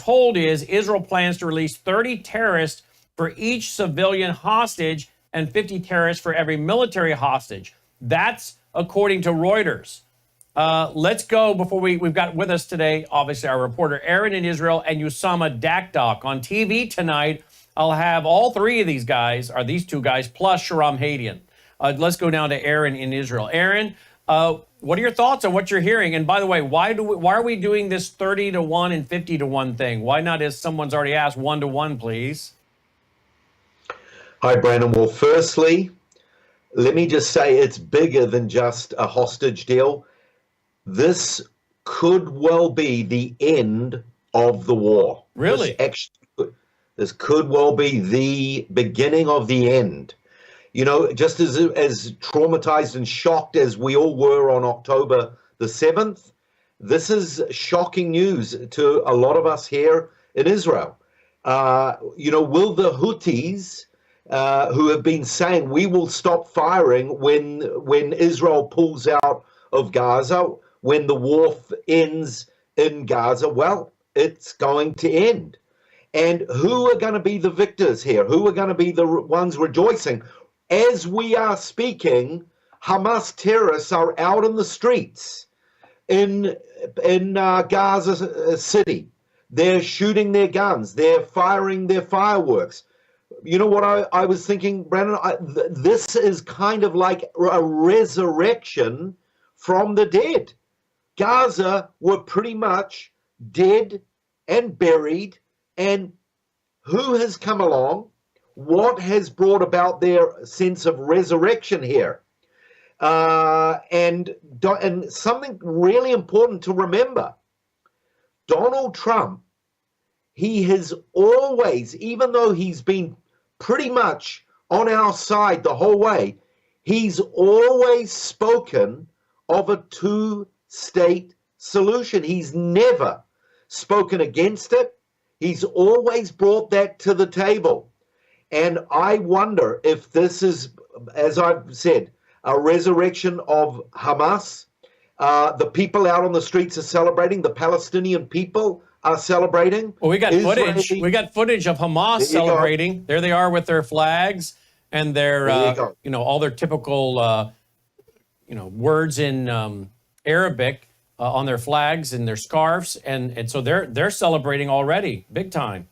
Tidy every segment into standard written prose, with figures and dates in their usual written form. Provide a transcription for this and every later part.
told is Israel plans to release 30 terrorists for each civilian hostage and 50 terrorists for every military hostage. That's according to Reuters. Let's go before we've got with us today, obviously, our reporter Aaron in Israel and Usama Dakdok. On TV tonight, I'll have all three of these guys, or these two guys, plus Sharam Hadian. Let's go down to Aaron in Israel. Aaron, what are your thoughts on what you're hearing? And by the way, why are we doing this 30-1 and 50-1 thing? Why not, as someone's already asked, 1-1, please? Hi, Brandon. Well, firstly, let me just say it's bigger than just a hostage deal. This could well be the end of the war. Really? This could well be the beginning of the end. You know, just as traumatized and shocked as we all were on October the 7th, this is shocking news to a lot of us here in Israel. You know, will the Houthis, who have been saying we will stop firing when Israel pulls out of Gaza, when the war ends in Gaza, well, it's going to end. And who are going to be the victors here? Who are going to be the ones rejoicing? As we are speaking, Hamas terrorists are out in the streets in Gaza City. They're shooting their guns. They're firing their fireworks. You know what I was thinking, Brandon? This is kind of like a resurrection from the dead. Gaza were pretty much dead and buried, and who has come along? What has brought about their sense of resurrection here? And something really important to remember, Donald Trump, he has always, even though he's been pretty much on our side the whole way, he's always spoken of a two-state solution. He's never spoken against it. He's always brought that to the table. And I wonder if this is, as I've said, a resurrection of Hamas. The people out on the streets are celebrating. The Palestinian people are celebrating. Well, we got footage. We got footage of Hamas celebrating. There they are with their flags and their, you know, all their typical, you know, words in Arabic on their flags and their scarves, and so they're celebrating already, big time.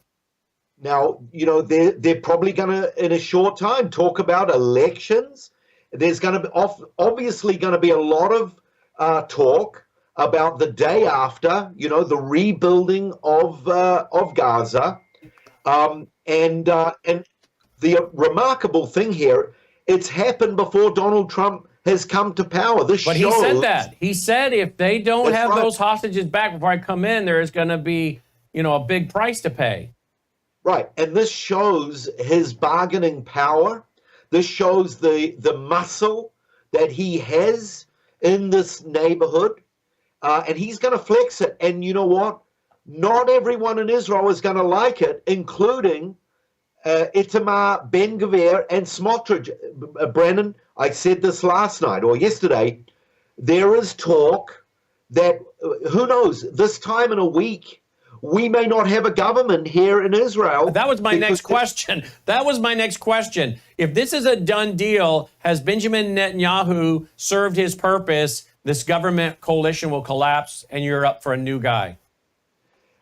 Now, you know, they're probably going to, in a short time, talk about elections. There's going to be obviously going to be a lot of talk about the day after, you know, the rebuilding of Gaza, and the remarkable thing here, it's happened before Donald Trump has come to power. But he said that. He said if they don't have those hostages back before I come in, there is going to be, you know, a big price to pay. Right, and this shows his bargaining power. This shows the muscle that he has in this neighborhood, and he's going to flex it. And you know what? Not everyone in Israel is going to like it, including Itamar Ben-Gvir and Smotrich. Brennan, I said this last night or yesterday, there is talk that, who knows, this time in a week, we may not have a government here in Israel. That was my next question. That was my next question. If this is a done deal, has Benjamin Netanyahu served his purpose? This government coalition will collapse and you're up for a new guy.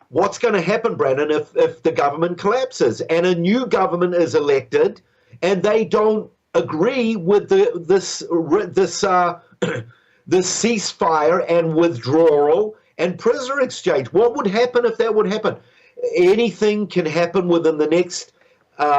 What's going to happen, Brandon, if the government collapses and a new government is elected and they don't agree with this ceasefire and withdrawal and prisoner exchange? What would happen if that would happen? Anything can happen within the next.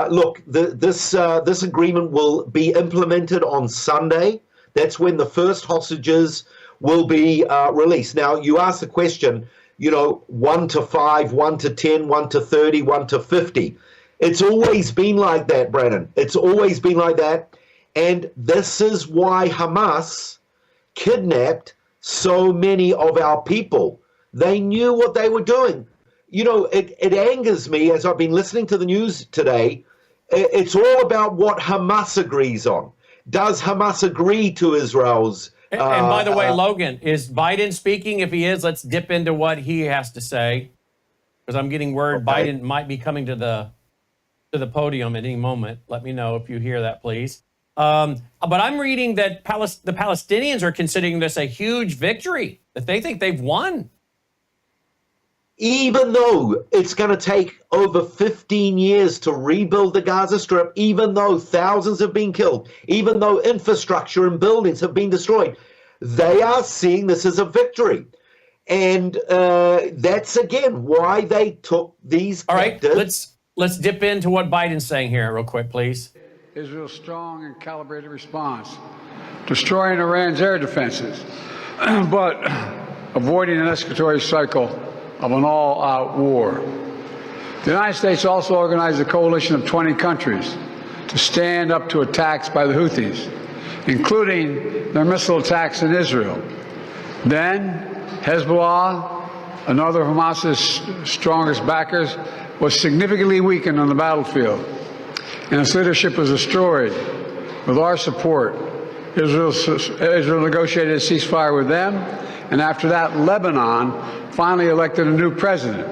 Look, this agreement will be implemented on Sunday. That's when the first hostages will be released. Now, you asked the question, you know, 1 to 5, 1 to 10, 1 to 30, 1 to 50. It's always been like that, Brandon. It's always been like that. And this is why Hamas kidnapped so many of our people. They knew what they were doing. You know, it angers me as I've been listening to the news today. It's all about what Hamas agrees on. Does Hamas agree to Israel's... And by the way, Logan, is Biden speaking? If he is, let's dip into what he has to say. because I'm getting word Okay. Biden might be coming to the podium at any moment. Let me know if you hear that, please. But I'm reading that the Palestinians are considering this a huge victory, that they think they've won. Even though it's going to take over 15 years to rebuild the Gaza Strip, even though thousands have been killed, even though infrastructure and buildings have been destroyed, they are seeing this as a victory. And that's, again, why they took these captives. All right, let's dip into what Biden's saying here real quick, please. Israel's strong and calibrated response, destroying Iran's air defenses, but avoiding an escalatory cycle of an all-out war. The United States also organized a coalition of 20 countries to stand up to attacks by the Houthis, including their missile attacks in Israel. Then Hezbollah, another of Hamas's strongest backers, was significantly weakened on the battlefield, and its leadership was destroyed. With our support, Israel negotiated a ceasefire with them, and after that, Lebanon finally elected a new president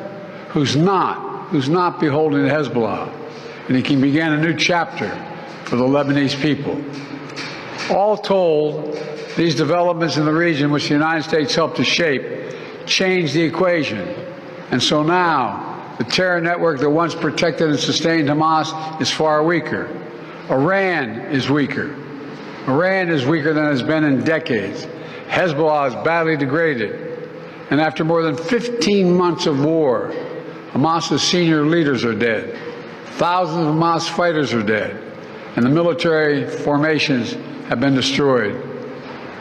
who's not beholden to Hezbollah, and he can begin a new chapter for the Lebanese people. All told, these developments in the region, which the United States helped to shape, changed the equation. And so now, the terror network that once protected and sustained Hamas is far weaker. Iran is weaker. Iran is weaker than it's been in decades. Hezbollah is badly degraded. And after more than 15 months of war, Hamas's senior leaders are dead. Thousands of Hamas fighters are dead. And the military formations have been destroyed.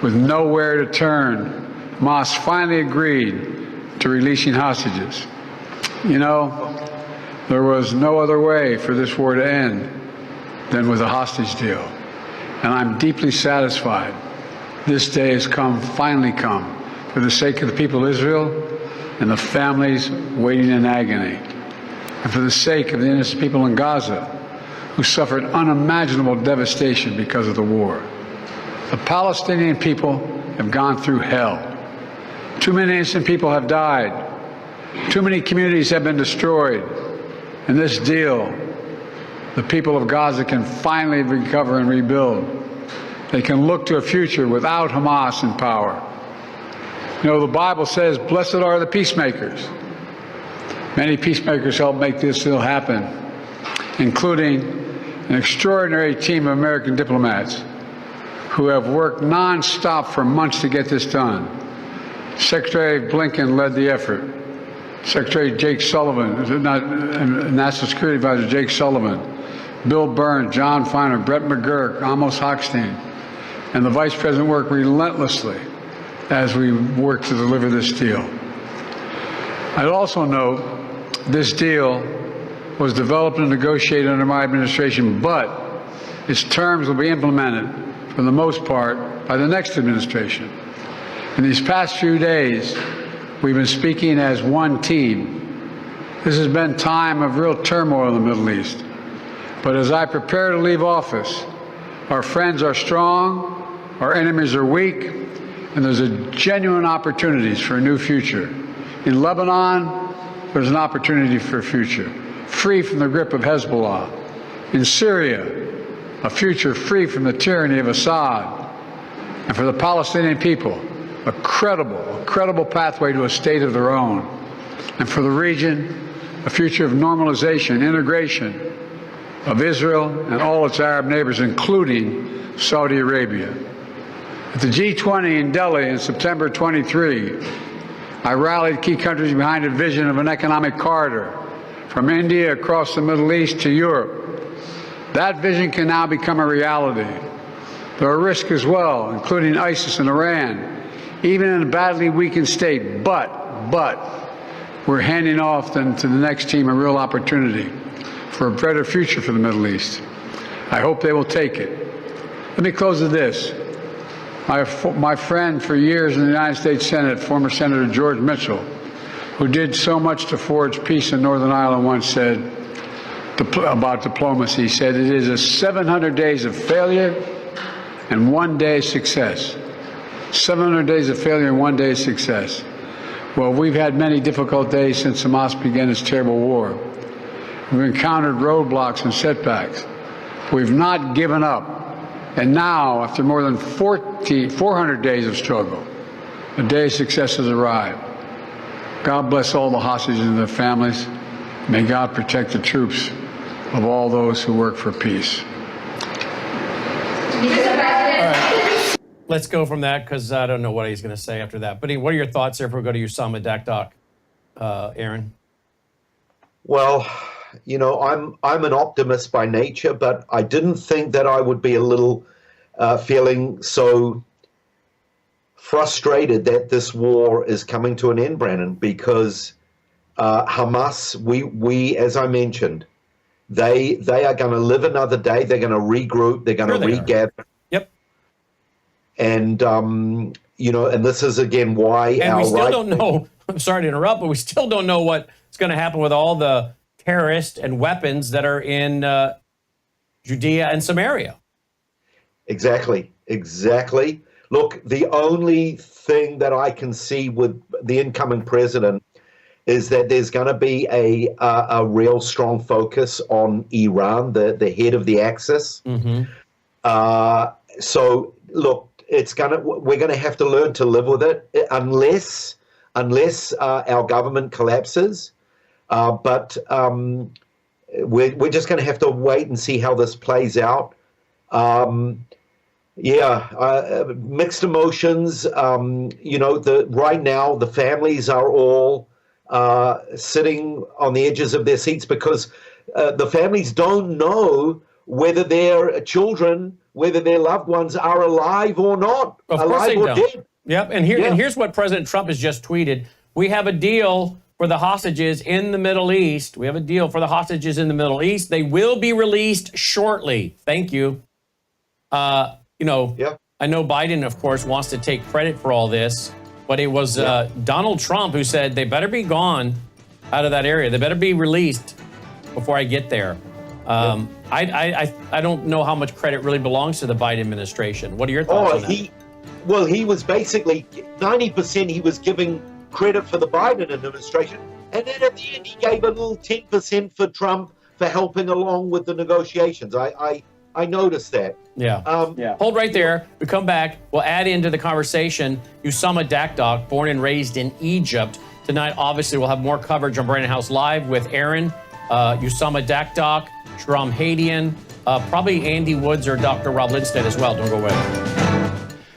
With nowhere to turn, Hamas finally agreed to releasing hostages. You know, there was no other way for this war to end than with a hostage deal. And I'm deeply satisfied this day has finally come, for the sake of the people of Israel and the families waiting in agony, and for the sake of the innocent people in Gaza who suffered unimaginable devastation because of the war. The Palestinian people have gone through hell. Too many innocent people have died. Too many communities have been destroyed. In this deal, the people of Gaza can finally recover and rebuild. They can look to a future without Hamas in power. You know, the Bible says, blessed are the peacemakers. Many peacemakers helped make this deal happen, including an extraordinary team of American diplomats who have worked nonstop for months to get this done. Secretary Blinken led the effort. Secretary Jake Sullivan, National Security Advisor Jake Sullivan, Bill Burns, John Feiner, Brett McGurk, Amos Hochstein, and the Vice President worked relentlessly as we work to deliver this deal. I'd also note this deal was developed and negotiated under my administration, but its terms will be implemented for the most part by the next administration. In these past few days, we've been speaking as one team. This has been time of real turmoil in the Middle East. But as I prepare to leave office, our friends are strong, our enemies are weak, and there's a genuine opportunities for a new future. In Lebanon, there's an opportunity for a future, free from the grip of Hezbollah. In Syria, a future free from the tyranny of Assad. And for the Palestinian people, a credible pathway to a state of their own. And for the region, a future of normalization, integration of Israel and all its Arab neighbors, including Saudi Arabia. At the G20 in Delhi in September 23, I rallied key countries behind a vision of an economic corridor from India across the Middle East to Europe. That vision can now become a reality. There are risks as well, including ISIS and Iran, even in a badly weakened state, but we're handing off to the next team a real opportunity for a better future for the Middle East. I hope they will take it. Let me close with this. My friend for years in the United States Senate, former Senator George Mitchell, who did so much to forge peace in Northern Ireland, once said about diplomacy, he said, it is a 700 days of failure and 1 day success. 700 days of failure and 1 day success. Well, we've had many difficult days since Hamas began its terrible war. We've encountered roadblocks and setbacks. We've not given up. And now, after more than 400 days of struggle, the day of success has arrived. God bless all the hostages and their families. May God protect the troops of all those who work for peace. All right. Let's go from that because I don't know what he's going to say after that. But what are your thoughts there if we go to Usama Dakdoc, Aaron? Well, you know, I'm an optimist by nature, but I didn't think that I would be a little feeling so frustrated that this war is coming to an end, Brandon, because Hamas, we as I mentioned, they are going to live another day. They're going to regroup. They're going to regather. Yep. And you know, and this is again why. And we still don't know. I'm sorry to interrupt, but we still don't know what's going to happen with all the terrorists and weapons that are in Judea and Samaria. Exactly. Look, the only thing that I can see with the incoming president is that there's going to be a real strong focus on Iran, the head of the axis. Mm-hmm. So, look, we're going to have to learn to live with it unless our government collapses. But we're just going to have to wait and see how this plays out. Mixed emotions. You know, right now the families are all sitting on the edges of their seats because the families don't know whether their children, whether their loved ones are alive or not, of course alive they or don't. dead. Yep, and here's what President Trump has just tweeted. We have a deal for the hostages in the Middle East. We have a deal for the hostages in the Middle East. They will be released shortly. Thank you. I know Biden, of course, wants to take credit for all this, but it was Donald Trump who said they better be gone out of that area. They better be released before I get there. I don't know how much credit really belongs to the Biden administration. What are your thoughts on that? He was basically 90% he was giving credit for the Biden administration. And then at the end, he gave a little 10% for Trump for helping along with the negotiations. I noticed that. Yeah. Hold right there. We come back. We'll add into the conversation Usama Dakdoc, born and raised in Egypt. Tonight, obviously, we'll have more coverage on Brandon House Live with Aaron, Usama Dakdoc, Shahram Hadian, probably Andy Woods or Dr. Rob Lindstedt as well. Don't go away.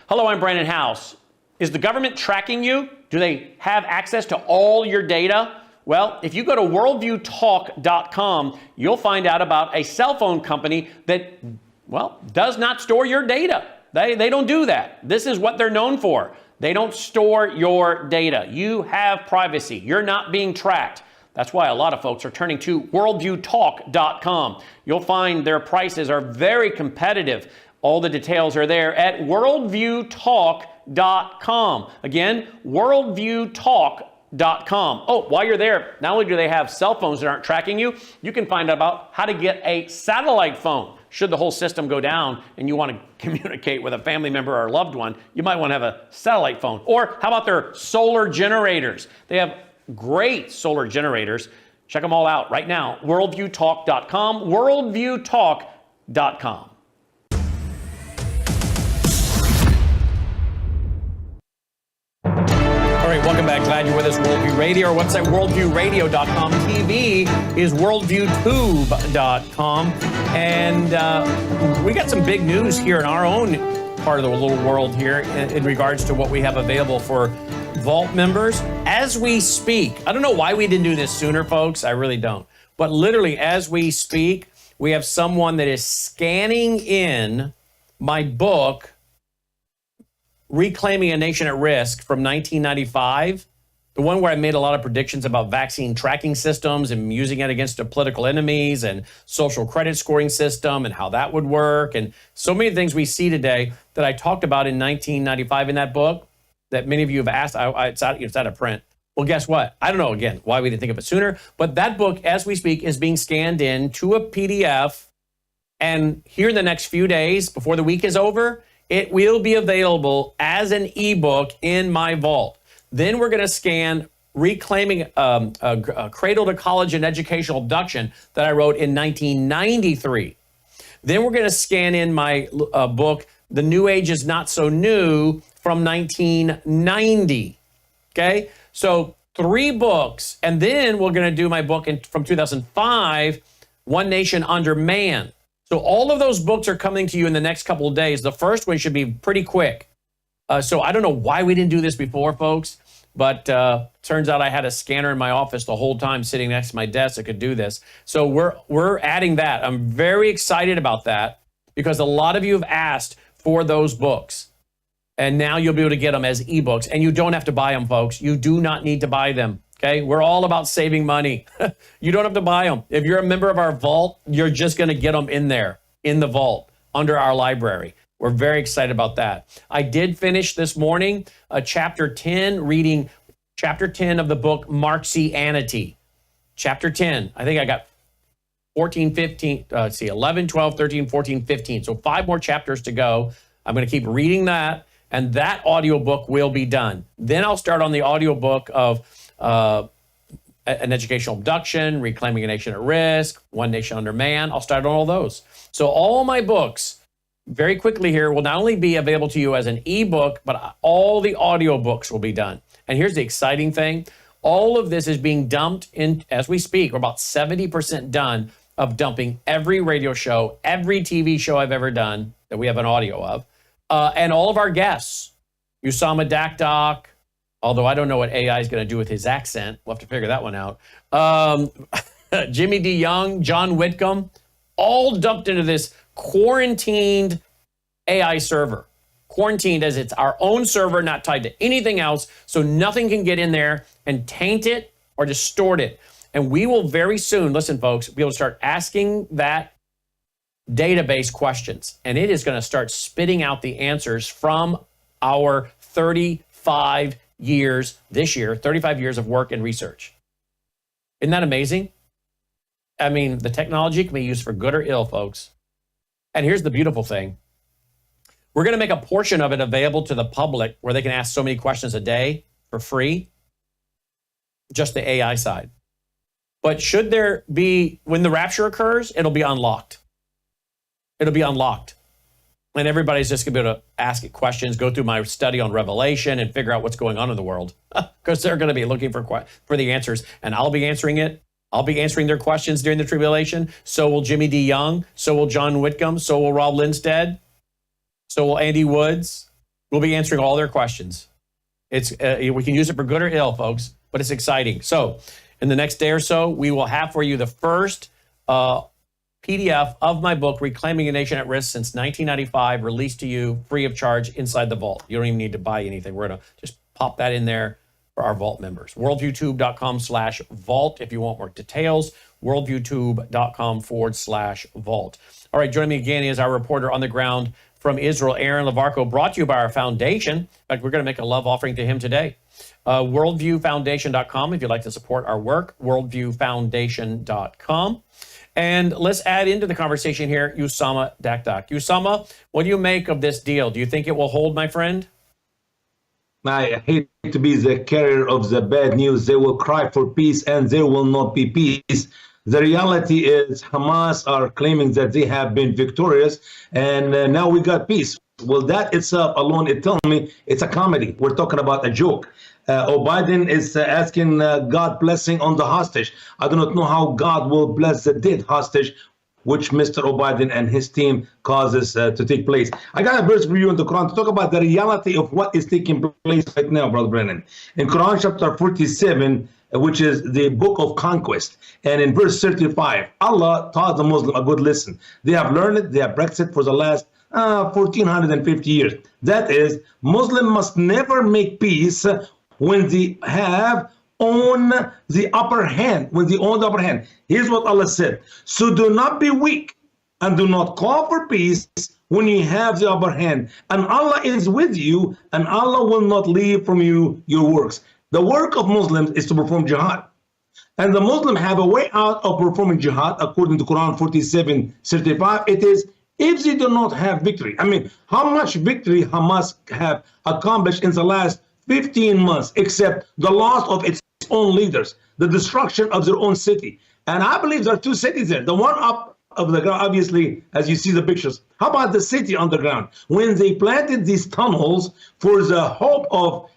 Hello, I'm Brandon House. Is the government tracking you? Do they have access to all your data? Well, if you go to worldviewtalk.com, you'll find out about a cell phone company that, does not store your data. They don't do that. This is what they're known for. They don't store your data. You have privacy. You're not being tracked. That's why a lot of folks are turning to worldviewtalk.com. You'll find their prices are very competitive. All the details are there at worldviewtalk.com. Again, worldviewtalk.com. Oh, while you're there, not only do they have cell phones that aren't tracking you, you can find out about how to get a satellite phone. Should the whole system go down and you want to communicate with a family member or a loved one, you might want to have a satellite phone. Or how about their solar generators? They have great solar generators. Check them all out right now. Worldviewtalk.com, worldviewtalk.com. All right, welcome back. Glad you're with us. Worldview Radio. Our website, worldviewradio.com. TV is worldviewtube.com. And we got some big news here in our own part of the little world here in regards to what we have available for Vault members as we speak. I don't know why we didn't do this sooner, folks. I really don't. But literally, as we speak, we have someone that is scanning in my book, Reclaiming a Nation at Risk from 1995, the one where I made a lot of predictions about vaccine tracking systems and using it against the political enemies and social credit scoring system and how that would work. And so many things we see today that I talked about in 1995 in that book that many of you have asked. It's out of print. Well, guess what? I don't know, again, why we didn't think of it sooner. But that book, as we speak, is being scanned in to a PDF. And here in the next few days, before the week is over, it will be available as an ebook in my vault. Then we're going to scan Reclaiming Cradle to College and Educational Abduction that I wrote in 1993. Then we're going to scan in my book, The New Age is Not So New, from 1990. Okay, so 3 books, and then we're going to do my book from 2005, One Nation Under Man. So all of those books are coming to you in the next couple of days. The first one should be pretty quick. So I don't know why we didn't do this before, folks, but turns out I had a scanner in my office the whole time sitting next to my desk that could do this. So we're adding that. I'm very excited about that because a lot of you have asked for those books. And now you'll be able to get them as ebooks. And you don't have to buy them, folks. You do not need to buy them. Okay? We're all about saving money. You don't have to buy them. If you're a member of our vault, you're just going to get them in there, in the vault, under our library. We're very excited about that. I did finish this morning chapter 10, reading chapter 10 of the book Marxianity. Chapter 10. I think I got 14, 15, 11, 12, 13, 14, 15. So 5 more chapters to go. I'm going to keep reading that, and that audiobook will be done. Then I'll start on the audiobook of An Educational Abduction, Reclaiming a Nation at Risk, One Nation Under Man. I'll start on all those. So all my books, very quickly here, will not only be available to you as an ebook, but all the audiobooks will be done. And here's the exciting thing. All of this is being dumped in as we speak. We're about 70% done of dumping every radio show, every TV show I've ever done that we have an audio of, and all of our guests. Usama Dakdoc, although I don't know what AI is going to do with his accent. We'll have to figure that one out. Jimmy D. Young, John Whitcomb, all dumped into this quarantined AI server. Quarantined as it's our own server, not tied to anything else, so nothing can get in there and taint it or distort it. And we will very soon, listen folks, be able to start asking that database questions, and it is going to start spitting out the answers from our 35 years this year, 35 years of work and research. Isn't that amazing? I mean, the technology can be used for good or ill, folks. And here's the beautiful thing. We're going to make a portion of it available to the public where they can ask so many questions a day for free, just the AI side. But should there be, when the rapture occurs, it'll be unlocked. It'll be unlocked. And everybody's just going to be able to ask it questions, go through my study on Revelation and figure out what's going on in the world. Because they're going to be looking for the answers. And I'll be answering it. I'll be answering their questions during the tribulation. So will Jimmy D. Young. So will John Whitcomb. So will Rob Linstead. So will Andy Woods. We'll be answering all their questions. It's we can use it for good or ill, folks, but it's exciting. So in the next day or so, we will have for you the first PDF of my book, Reclaiming a Nation at Risk, since 1995, released to you free of charge inside the vault. You don't even need to buy anything. We're going to just pop that in there for our vault members. worldviewtube.com/vault if you want more details. worldviewtube.com/vault. All right, joining me again is our reporter on the ground from Israel, Aaron Lavarco, brought to you by our foundation. In fact, we're going to make a love offering to him today. Worldviewfoundation.com if you'd like to support our work, worldviewfoundation.com. And let's add into the conversation here, Usama Dakdoc. Usama, what do you make of this deal? Do you think it will hold, my friend? I hate to be the carrier of the bad news. They will cry for peace and there will not be peace. The reality is Hamas are claiming that they have been victorious and now we got peace. Well, that itself alone, it tells me it's a comedy. We're talking about a joke. Biden is asking God blessing on the hostage. I do not know how God will bless the dead hostage, which Mr. Biden and his team causes to take place. I got a verse for you in the Quran to talk about the reality of what is taking place right now, Brother Brennan. In Quran chapter 47, which is the book of conquest, and in verse 35, Allah taught the Muslim a good lesson. They have learned it, they have practiced it for the last 1450 years. That is, Muslim must never make peace when they have on the upper hand, when they own the upper hand. Here's what Allah said. So do not be weak and do not call for peace when you have the upper hand. And Allah is with you and Allah will not leave from you your works. The work of Muslims is to perform jihad. And the Muslims have a way out of performing jihad according to Quran 47:35. It is if they do not have victory. I mean, how much victory Hamas have accomplished in the last 15 months, except the loss of its own leaders, the destruction of their own city. And I believe there are two cities there. The one up of the ground, obviously, as you see the pictures. How about the city underground? When they planted these tunnels for the hope of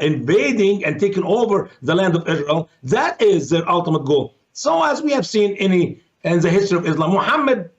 invading and taking over the land of Israel, that is their ultimate goal. So as we have seen in the history of Islam, Muhammad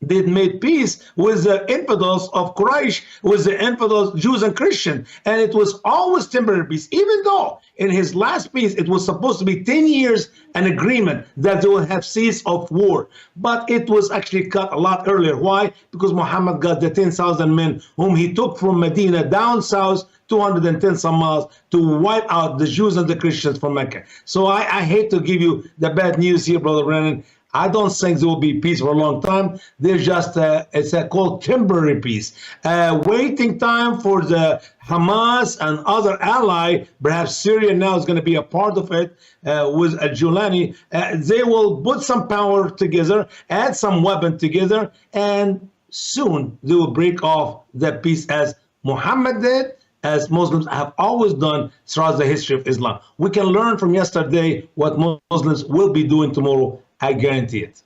did made peace with the infidels of Quraysh, with the infidels, Jews and Christians, and it was always temporary peace, even though in his last peace it was supposed to be 10 years an agreement that they will have cease of war, but it was actually cut a lot earlier. Why? Because Muhammad got the 10,000 men whom he took from Medina down south 210 some miles to wipe out the Jews and the Christians from Mecca. So I hate to give you the bad news here, Brother Brennan. I don't think there will be peace for a long time. There's just it's called temporary peace. Waiting time for the Hamas and other ally, perhaps Syria now is going to be a part of it with Julani. They will put some power together, add some weapon together, and soon they will break off the peace as Muhammad did, as Muslims have always done throughout the history of Islam. We can learn from yesterday what Muslims will be doing tomorrow. I guarantee it.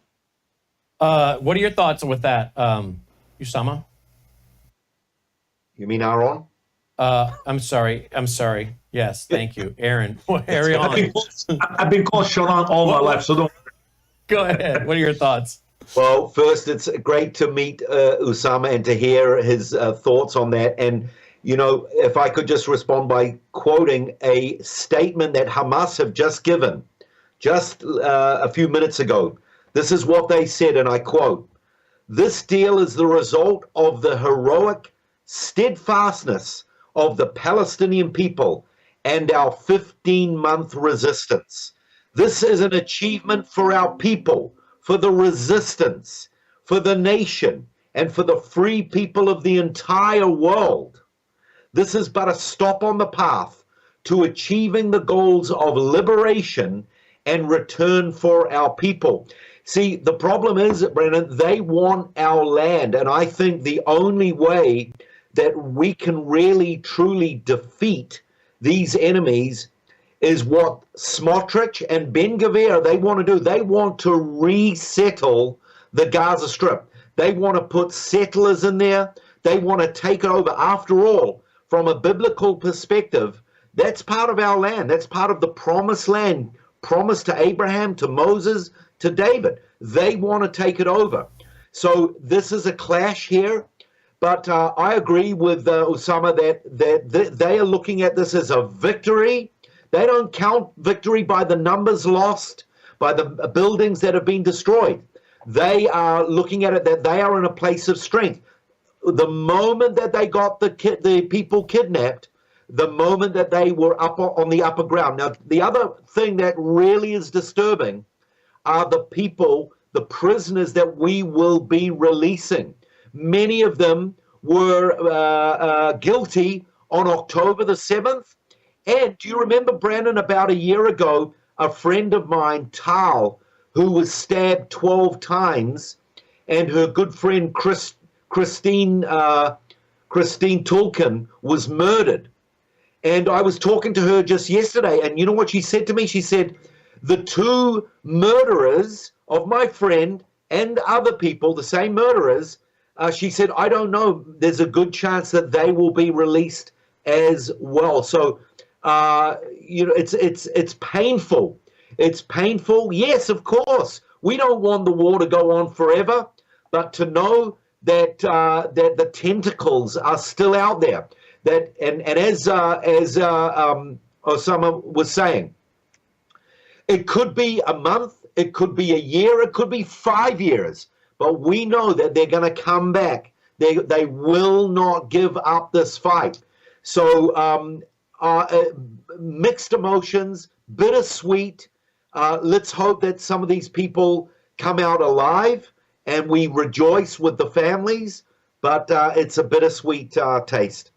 What are your thoughts with that, Usama? You mean Aaron? I'm sorry. Yes, thank you, Aaron. Carry on. I've been called Sharon all my life, so don't. Go ahead. What are your thoughts? Well, first, it's great to meet Usama and to hear his thoughts on that. And, you know, if I could just respond by quoting a statement that Hamas have just given just a few minutes ago. This is what they said, and I quote, "This deal is the result of the heroic steadfastness of the Palestinian people and our 15-month resistance. This is an achievement for our people, for the resistance, for the nation, and for the free people of the entire world. This is but a stop on the path to achieving the goals of liberation and return for our people." See, the problem is, Brennan, they want our land. And I think the only way that we can really, truly defeat these enemies is what Smotrich and Ben-Gvir, they want to do. They want to resettle the Gaza Strip. They want to put settlers in there. They want to take it over. After all, from a biblical perspective, that's part of our land. That's part of the promised land. Promised to Abraham, to Moses, to David. They want to take it over. So this is a clash here, but I agree with Osama that they are looking at this as a victory. They don't count victory by the numbers lost, by the buildings that have been destroyed. They are looking at it that they are in a place of strength. The moment that they got the people kidnapped, the moment that they were up on the upper ground. Now, the other thing that really is disturbing are the people, the prisoners that we will be releasing. Many of them were guilty on October the 7th. And do you remember, Brandon, about a year ago, a friend of mine, Tal, who was stabbed 12 times, and her good friend Christine Tulkin was murdered. And I was talking to her just yesterday, and you know what she said to me? She said, the two murderers of my friend and other people, the same murderers, she said, I don't know, there's a good chance that they will be released as well. So, you know, it's painful. It's painful. Yes, of course. We don't want the war to go on forever, but to know that that the tentacles are still out there. That and as Osama was saying, it could be a month, it could be a year, it could be 5 years, but we know that they're going to come back. They will not give up this fight. So mixed emotions, bittersweet. Let's hope that some of these people come out alive and we rejoice with the families, but it's a bittersweet taste.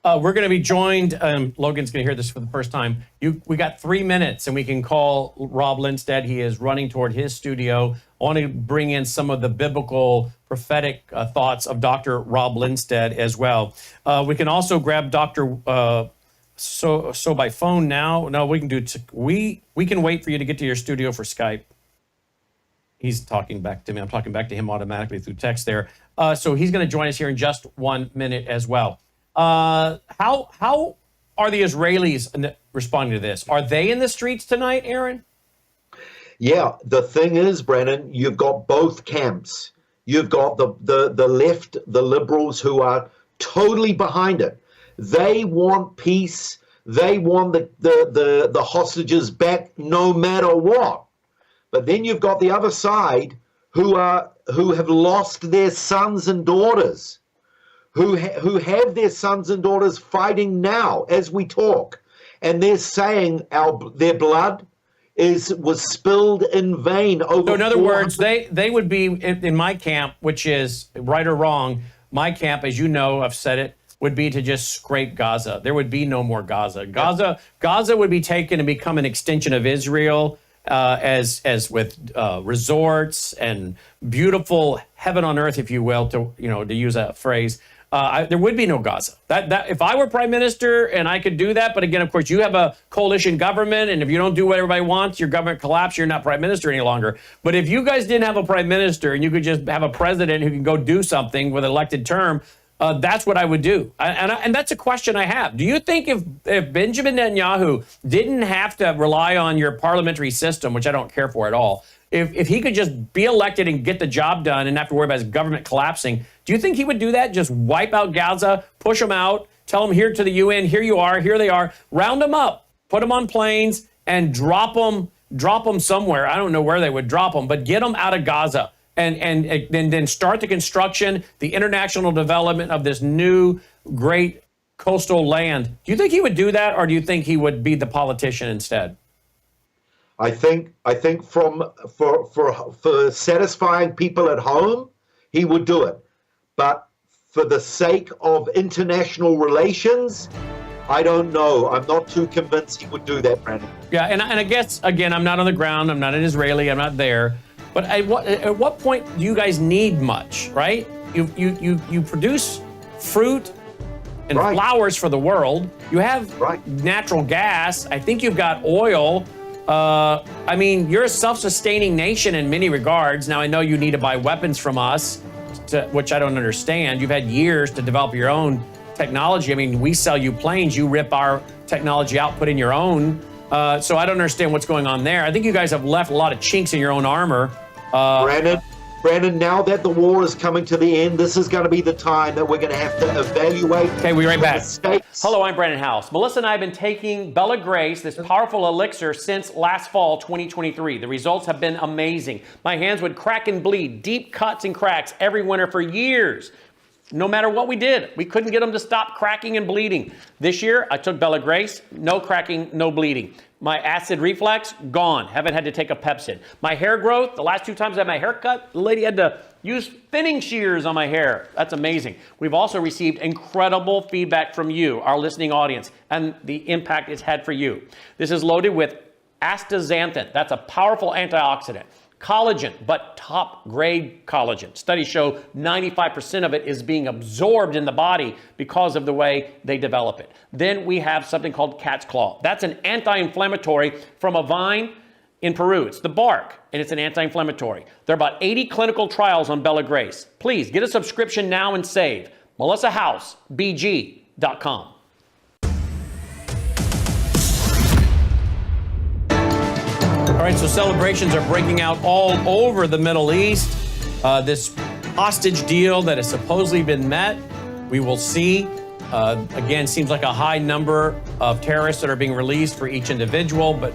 We're going to be joined, Logan's going to hear this for the first time. We got 3 minutes and we can call Rob Lindstedt. He is running toward his studio. I want to bring in some of the biblical prophetic thoughts of Dr. Rob Lindstedt as well. We can also grab Dr. So by phone now? No, we can do we can wait for you to get to your studio for Skype. He's talking back to me. I'm talking back to him automatically through text there. So he's going to join us here in just 1 minute as well. How are the Israelis responding to this? Are they in the streets tonight, Aaron? Yeah, the thing is, Brennan, you've got both camps. You've got the left, the liberals, who are totally behind it. They want peace. They want the hostages back no matter what. But then you've got the other side who have lost their sons and daughters, who have their sons and daughters fighting now as we talk, and they're saying their blood was spilled in vain over. So in other words, they would be in my camp, which is right or wrong. My camp, as you know, I've said it, would be to just scrape Gaza. There would be no more Gaza. Gaza would be taken and become an extension of Israel, as with resorts and beautiful heaven on earth, if you will, to use that phrase. There would be no Gaza. That if I were prime minister and I could do that, but again, of course, you have a coalition government, and if you don't do what everybody wants, your government collapses. You're not prime minister any longer. But if you guys didn't have a prime minister and you could just have a president who can go do something with an elected term, that's what I would do. And that's a question I have. Do you think if Benjamin Netanyahu didn't have to rely on your parliamentary system, which I don't care for at all, if he could just be elected and get the job done and not have to worry about his government collapsing, do you think he would do that? Just wipe out Gaza, push them out, tell them here to the UN, here you are, here they are, round them up, put them on planes and drop them somewhere. I don't know where they would drop them, but get them out of Gaza and then start the construction, the international development of this new great coastal land. Do you think he would do that, or do you think he would be the politician instead? I think for satisfying people at home, he would do it. But for the sake of international relations, I don't know. I'm not too convinced he would do that, Brandon. Yeah, and I guess, again, I'm not on the ground. I'm not an Israeli. I'm not there. But at what point do you guys need much, right? You produce fruit and flowers for the world. You have natural gas. I think you've got oil. I mean, you're a self-sustaining nation in many regards. Now, I know you need to buy weapons from us, which I don't understand. You've had years to develop your own technology. I mean, we sell you planes. You rip our technology out, put in your own. So I don't understand what's going on there. I think you guys have left a lot of chinks in your own armor. Brandon, now that the war is coming to the end, this is going to be the time that we're going to have to evaluate. Okay, we'll be right back. Hello, I'm Brandon House. Melissa and I have been taking Bella Grace, this powerful elixir, since last fall, 2023. The results have been amazing. My hands would crack and bleed, deep cuts and cracks every winter for years. No matter what we did, we couldn't get them to stop cracking and bleeding. This year, I took Bella Grace, no cracking, no bleeding. My acid reflux, gone. Haven't had to take a Pepsid. My hair growth, the last 2 times I had my hair cut, the lady had to use thinning shears on my hair. That's amazing. We've also received incredible feedback from you, our listening audience, and the impact it's had for you. This is loaded with astaxanthin. That's a powerful antioxidant. Collagen, but top grade collagen. Studies show 95% of it is being absorbed in the body because of the way they develop it. Then we have something called cat's claw. That's an anti-inflammatory from a vine in Peru. It's the bark, and it's an anti-inflammatory. There are about 80 clinical trials on Bella Grace. Please get a subscription now and save. MelissaHouseBG.com. All right, so celebrations are breaking out all over the Middle East. This hostage deal that has supposedly been met, we will see. Again, seems like a high number of terrorists that are being released for each individual, but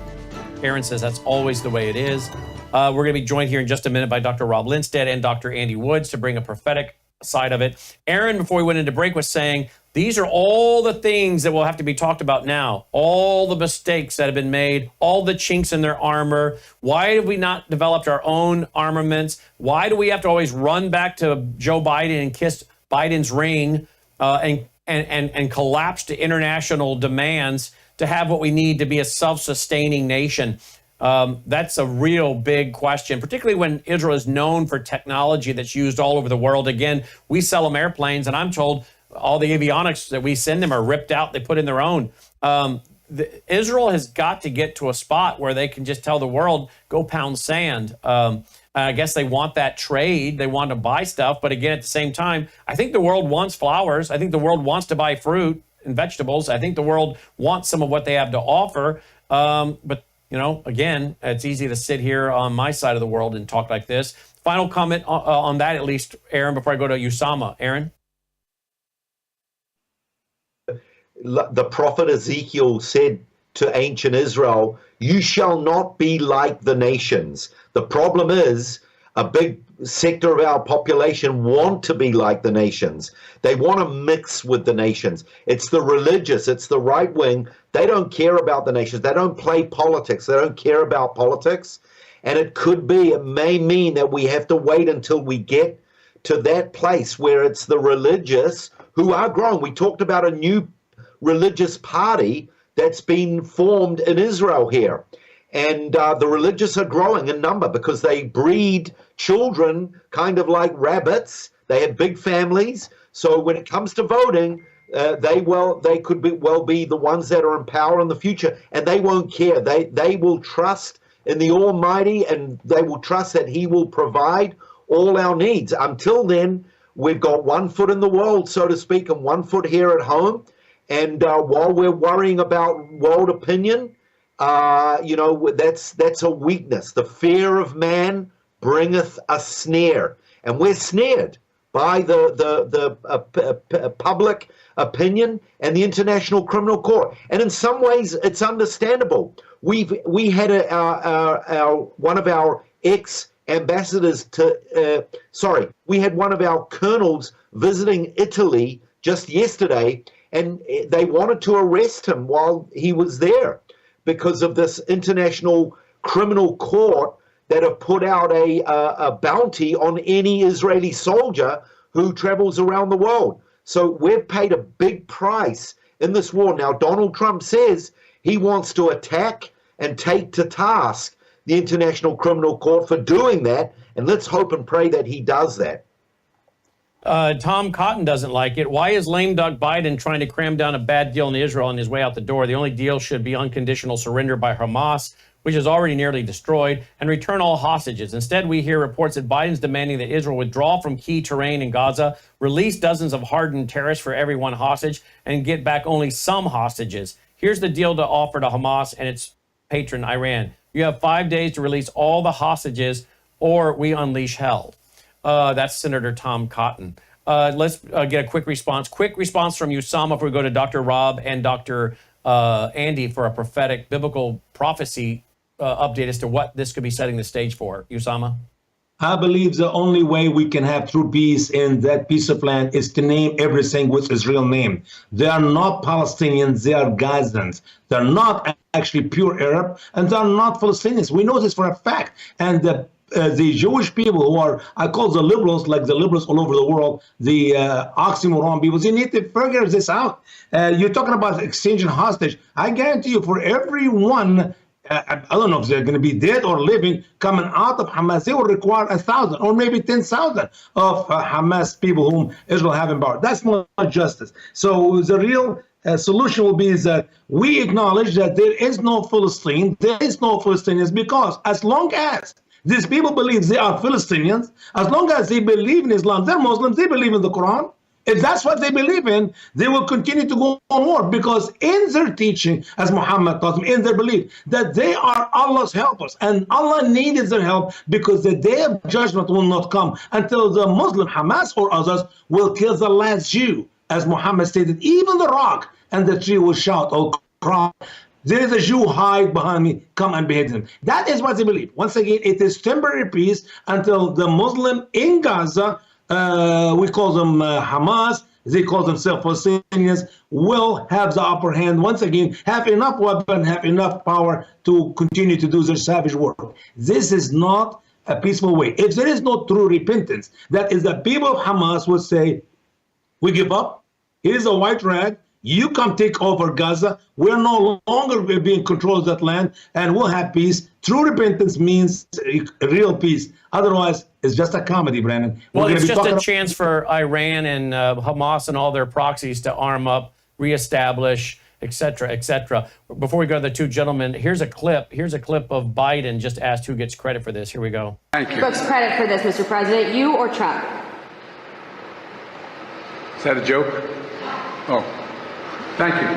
Aaron says that's always the way it is. We're going to be joined here in just a minute by Dr. Rob Lindstedt and Dr. Andy Woods to bring a prophetic side of it. Aaron, before we went into break, was saying these are all the things that will have to be talked about now, all the mistakes that have been made, all the chinks in their armor. Why have we not developed our own armaments? Why do we have to always run back to Joe Biden and kiss Biden's ring and collapse to international demands to have what we need to be a self-sustaining nation? That's a real big question, particularly when Israel is known for technology that's used all over the world. Again, we sell them airplanes, and I'm told all the avionics that we send them are ripped out. They put in their own. Israel has got to get to a spot where they can just tell the world, go pound sand. I guess they want that trade. They want to buy stuff. But again, at the same time, I think the world wants flowers. I think the world wants to buy fruit and vegetables. I think the world wants some of what they have to offer. But, again, it's easy to sit here on my side of the world and talk like this. Final comment on that, at least, Aaron, before I go to Usama. Aaron? The prophet Ezekiel said to ancient Israel, you shall not be like the nations. The problem is a big sector of our population want to be like the nations. They want to mix with the nations. It's the religious, it's the right wing. They don't care about the nations. They don't play politics. They don't care about politics. And it may mean that we have to wait until we get to that place where it's the religious who are growing. We talked about a new religious party that's been formed in Israel here. And the religious are growing in number because they breed children kind of like rabbits. They have big families. So when it comes to voting, they could be the ones that are in power in the future, and they won't care. They will trust in the Almighty, and they will trust that He will provide all our needs. Until then, we've got one foot in the world, so to speak, and one foot here at home. And while we're worrying about world opinion, that's a weakness. The fear of man bringeth a snare, and we're snared by the public opinion and the International Criminal Court. And in some ways, it's understandable. We had one of our ex-ambassadors we had one of our colonels visiting Italy just yesterday, and they wanted to arrest him while he was there because of this International Criminal Court that have put out a bounty on any Israeli soldier who travels around the world. So we've paid a big price in this war. Now, Donald Trump says he wants to attack and take to task the International Criminal Court for doing that, and let's hope and pray that he does that. Tom Cotton doesn't like it. Why is lame duck Biden trying to cram down a bad deal in Israel on his way out the door? The only deal should be unconditional surrender by Hamas, which is already nearly destroyed, and return all hostages. Instead, we hear reports that Biden's demanding that Israel withdraw from key terrain in Gaza, release dozens of hardened terrorists for every one hostage, and get back only some hostages. Here's the deal to offer to Hamas and its patron, Iran. You have 5 days to release all the hostages, or we unleash hell. That's Senator Tom Cotton. Let's get a quick response. Quick response from Usama if we go to Dr. Rob and Dr. Andy for a prophetic biblical prophecy update as to what this could be setting the stage for. Usama? I believe the only way we can have true peace in that piece of land is to name everything with its real name. They are not Palestinians, they are Gazans. They're not actually pure Arab, and they're not Palestinians. We know this for a fact. And the Jewish people who are, I call the liberals, like the liberals all over the world, the oxymoron people, they need to figure this out. You're talking about exchanging hostage. I guarantee you, for every one, I don't know if they're going to be dead or living, coming out of Hamas, they will require 1,000 or maybe 10,000 of Hamas people whom Israel have empowered. That's not justice. So the real solution will be is that we acknowledge that there is no Palestine, there is no Palestinians, because as long as these people believe they are Palestinians, as long as they believe in Islam, they're Muslims, they believe in the Quran. If that's what they believe in, they will continue to go on war, because in their teaching, as Muhammad taught them, in their belief, that they are Allah's helpers, and Allah needed their help because the day of judgment will not come until the Muslim, Hamas or others, will kill the last Jew. As Muhammad stated, even the rock and the tree will shout, oh, cry. There is a Jew, hide behind me, come and behead him. That is what they believe. Once again, it is temporary peace until the Muslim in Gaza, we call them Hamas, they call themselves Palestinians, will have the upper hand once again, have enough weapon, have enough power to continue to do their savage work. This is not a peaceful way. If there is no true repentance, that is the people of Hamas would say, we give up, here's a white rag, You come take over Gaza. We're no longer being controlled of that land, and we'll have peace. True repentance means real peace. Otherwise, it's just a comedy, Brandon. Well, it's just a chance for Iran and Hamas and all their proxies to arm up, reestablish, et cetera, et cetera. Before we go to the two gentlemen, here's a clip. Here's a clip of Biden just asked who gets credit for this. Here we go. Thank you. Folks, credit for this, Mr. President, you or Trump? Is that a joke? Oh, thank you.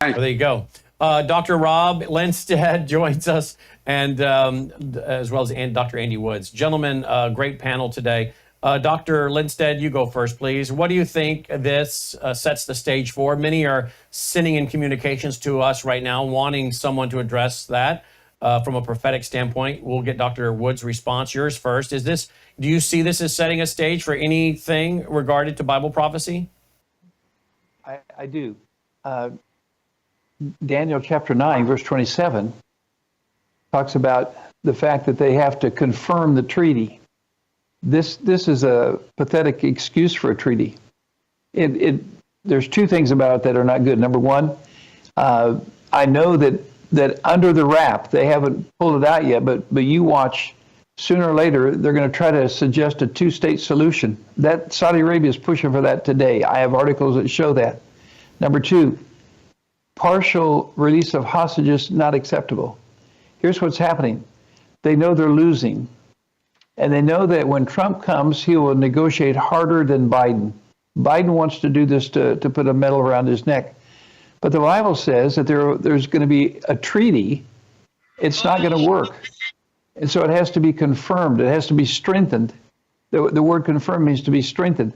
Well, there you go. Dr. Rob Linstead joins us, and as well as Dr. Andy Woods. Gentlemen, great panel today. Dr. Linstead, you go first, please. What do you think this sets the stage for? Many are sending in communications to us right now, wanting someone to address that from a prophetic standpoint. We'll get Dr. Woods' response. Yours first. Do you see this as setting a stage for anything regarded to Bible prophecy? I do. Daniel chapter 9, verse 27 talks about the fact that they have to confirm the treaty. This is a pathetic excuse for a treaty. There's two things about it that are not good. Number one, I know that under the wrap, they haven't pulled it out yet, but you watch, sooner or later, they're going to try to suggest a two-state solution. That Saudi Arabia is pushing for that today. I have articles that show that. Number two, partial release of hostages not acceptable. Here's what's happening. They know they're losing. And they know that when Trump comes, he will negotiate harder than Biden. Biden wants to do this to put a medal around his neck. But the Bible says that there's going to be a treaty. It's not going to work. And so it has to be confirmed. It has to be strengthened. The word confirmed means to be strengthened.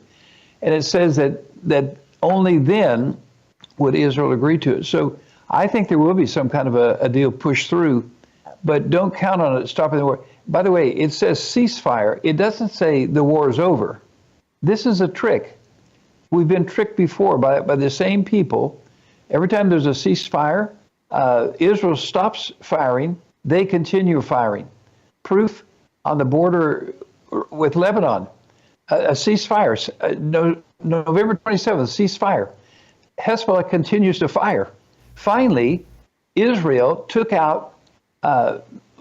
And it says that only then would Israel agree to it. So I think there will be some kind of a deal pushed through, but don't count on it stopping the war. By the way, it says ceasefire. It doesn't say the war is over. This is a trick. We've been tricked before by the same people. Every time there's a ceasefire, Israel stops firing, they continue firing. Proof on the border with Lebanon, a ceasefire, November 27th, ceasefire. Hezbollah continues to fire. Finally, Israel took out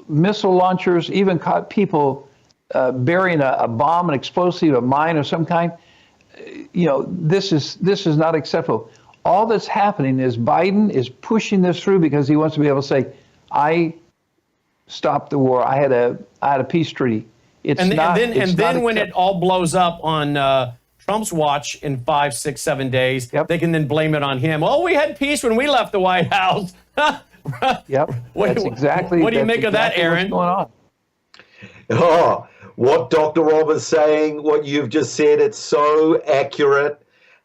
missile launchers, even caught people burying a bomb, an explosive, a mine of some kind. This is not acceptable. All that's happening is Biden is pushing this through because he wants to be able to say, I stopped the war. I had a peace treaty. Then when it all blows up on Trump's watch in 5, 6, 7 days, they can then blame it on him. Oh, we had peace when we left the White House. Yep, that's exactly. What do you make of that, Aaron? What's going on? Oh, what Dr. Rob is saying, what you've just said, it's so accurate.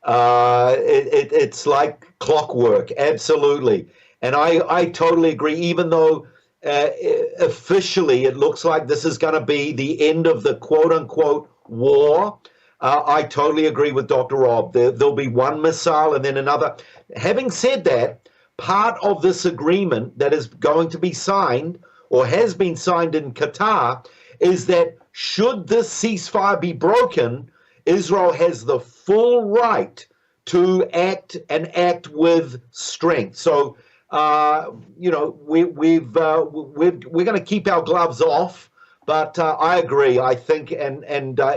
It's like clockwork, absolutely. And I totally agree, even though officially it looks like this is going to be the end of the quote-unquote war. I totally agree with Dr. Rob. There'll be one missile and then another. Having said that, part of this agreement that is going to be signed or has been signed in Qatar is that should this ceasefire be broken, Israel has the full right to act and act with strength. So, we're going to keep our gloves off. But I agree. I think, and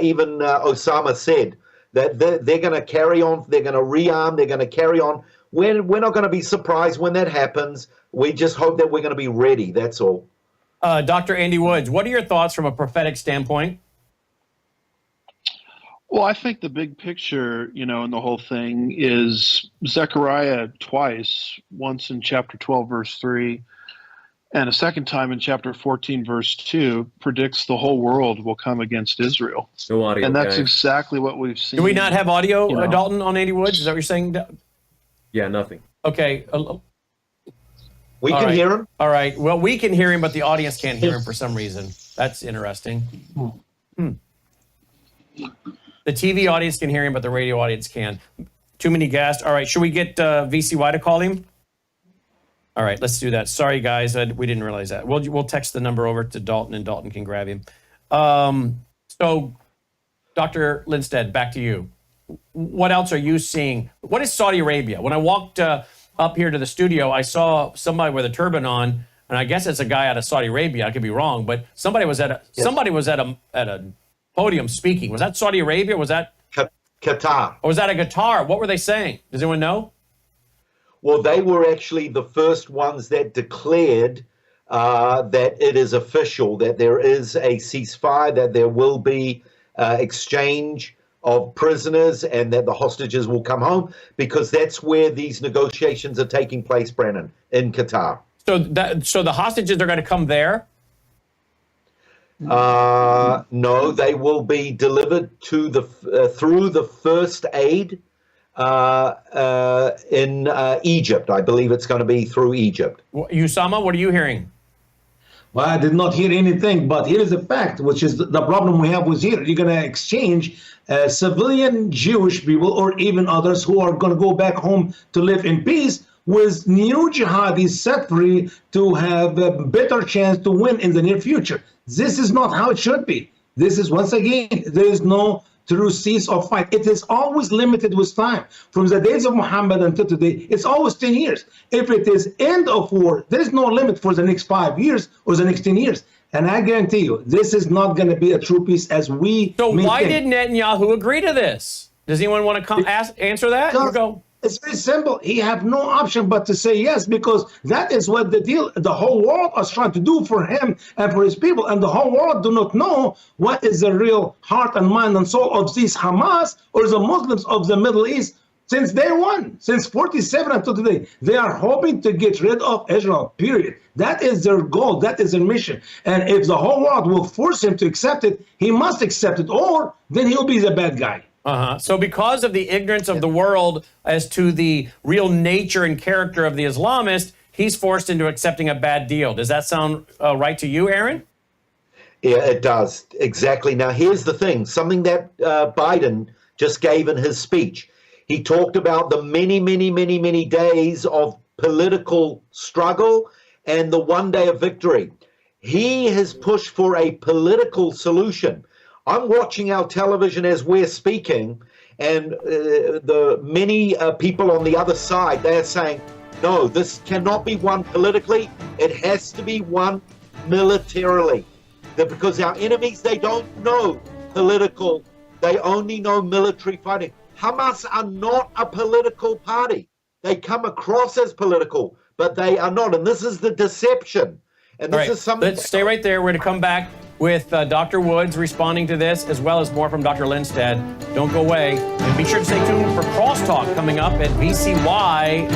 even Osama said that they're going to carry on. They're going to rearm. They're going to carry on. We're not going to be surprised when that happens. We just hope that we're going to be ready. That's all. Dr. Andy Woods, what are your thoughts from a prophetic standpoint? Well, I think the big picture, in the whole thing is Zechariah twice, once in chapter 12, verse 3, and a second time in chapter 14, verse 2, predicts the whole world will come against Israel. No audio, and that's guys. Exactly what we've seen. Do we not have audio, Dalton, on Andy Woods? Is that what you're saying? Yeah, nothing. Okay. We can hear him? All right. Well, we can hear him, but the audience can't hear him for some reason. That's interesting. The TV audience can hear him, but the radio audience can. Too many guests. All right. Should we get VCY to call him? All right, let's do that. Sorry, guys, we didn't realize that. We'll text the number over to Dalton, and Dalton can grab him. So, Dr. Linstead, back to you. what else are you seeing? What is Saudi Arabia? When I walked up here to the studio, I saw somebody with a turban on, and I guess it's a guy out of Saudi Arabia. I could be wrong, but somebody was at a podium speaking. Was that Saudi Arabia? Was that Qatar? Or was that a Qatar? What were they saying? Does anyone know? Well, they were actually the first ones that declared that it is official, that there is a ceasefire, that there will be exchange of prisoners, and that the hostages will come home, because that's where these negotiations are taking place, Brennan, in Qatar. So the hostages are going to come there? No, they will be delivered to through the first aid in Egypt. I believe it's going to be through Egypt. Usama, what are you hearing? Well, I did not hear anything, but here is a fact, which is the problem we have with here. You're going to exchange civilian Jewish people or even others who are going to go back home to live in peace with new jihadis set free to have a better chance to win in the near future. This is not how it should be. This is, once again, there is no true cease of fight. It is always limited with time. From the days of Muhammad until today, it's always 10 years. If it is end of war, there's no limit for the next 5 years or the next 10 years. And I guarantee you, this is not going to be a true peace as we So maintain. why did Netanyahu agree to this? Does anyone want to answer that? You go. It's very simple. He have no option but to say yes, because that is what the whole world is trying to do for him and for his people. And the whole world do not know what is the real heart and mind and soul of these Hamas or the Muslims of the Middle East since day one, since 47 until today. They are hoping to get rid of Israel, period. That is their goal. That is their mission. And if the whole world will force him to accept it, he must accept it, or then he'll be the bad guy. So because of the ignorance of the world as to the real nature and character of the Islamist, he's forced into accepting a bad deal. Does that sound right to you, Aaron? Yeah, it does. Exactly. Now, here's the thing, something that Biden just gave in his speech. He talked about the many, many, many, many days of political struggle and the one day of victory. He has pushed for a political solution. I'm watching our television as we're speaking, and the many people on the other side, they're saying, no, this cannot be won politically. It has to be won militarily. Because our enemies, they don't know political. They only know military fighting. Hamas are not a political party. They come across as political, but they are not. And this is the deception. And this is something. Let's stay right there. We're going to come back with Dr. Woods responding to this, as well as more from Dr. Lindstedt. Don't go away. And be sure to stay tuned for Crosstalk coming up at vcy.org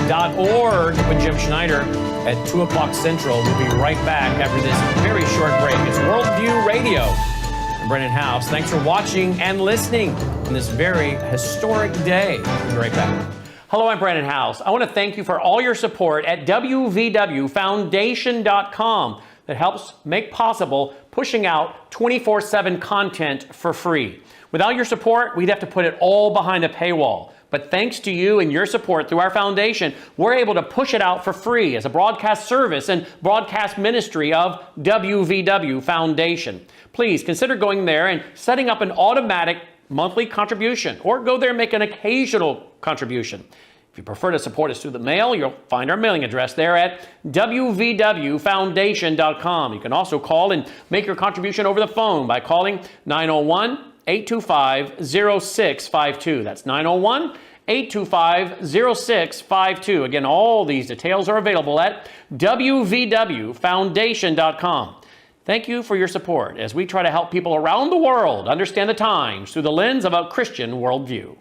with Jim Schneider at 2 o'clock Central. We'll be right back after this very short break. It's Worldview Radio. I'm Brennan House. Thanks for watching and listening on this very historic day. We'll be right back. Hello, I'm Brandon House. I want to thank you for all your support at wvwfoundation.com that helps make possible pushing out 24/7 content for free. Without your support, we'd have to put it all behind a paywall. But thanks to you and your support through our foundation, we're able to push it out for free as a broadcast service and broadcast ministry of WVW Foundation. Please consider going there and setting up an automatic monthly contribution, or go there and make an occasional contribution. If you prefer to support us through the mail, you'll find our mailing address there at wvwfoundation.com. You can also call and make your contribution over the phone by calling 901-825-0652. That's 901-825-0652. Again, all these details are available at wvwfoundation.com. Thank you for your support as we try to help people around the world understand the times through the lens of a Christian worldview.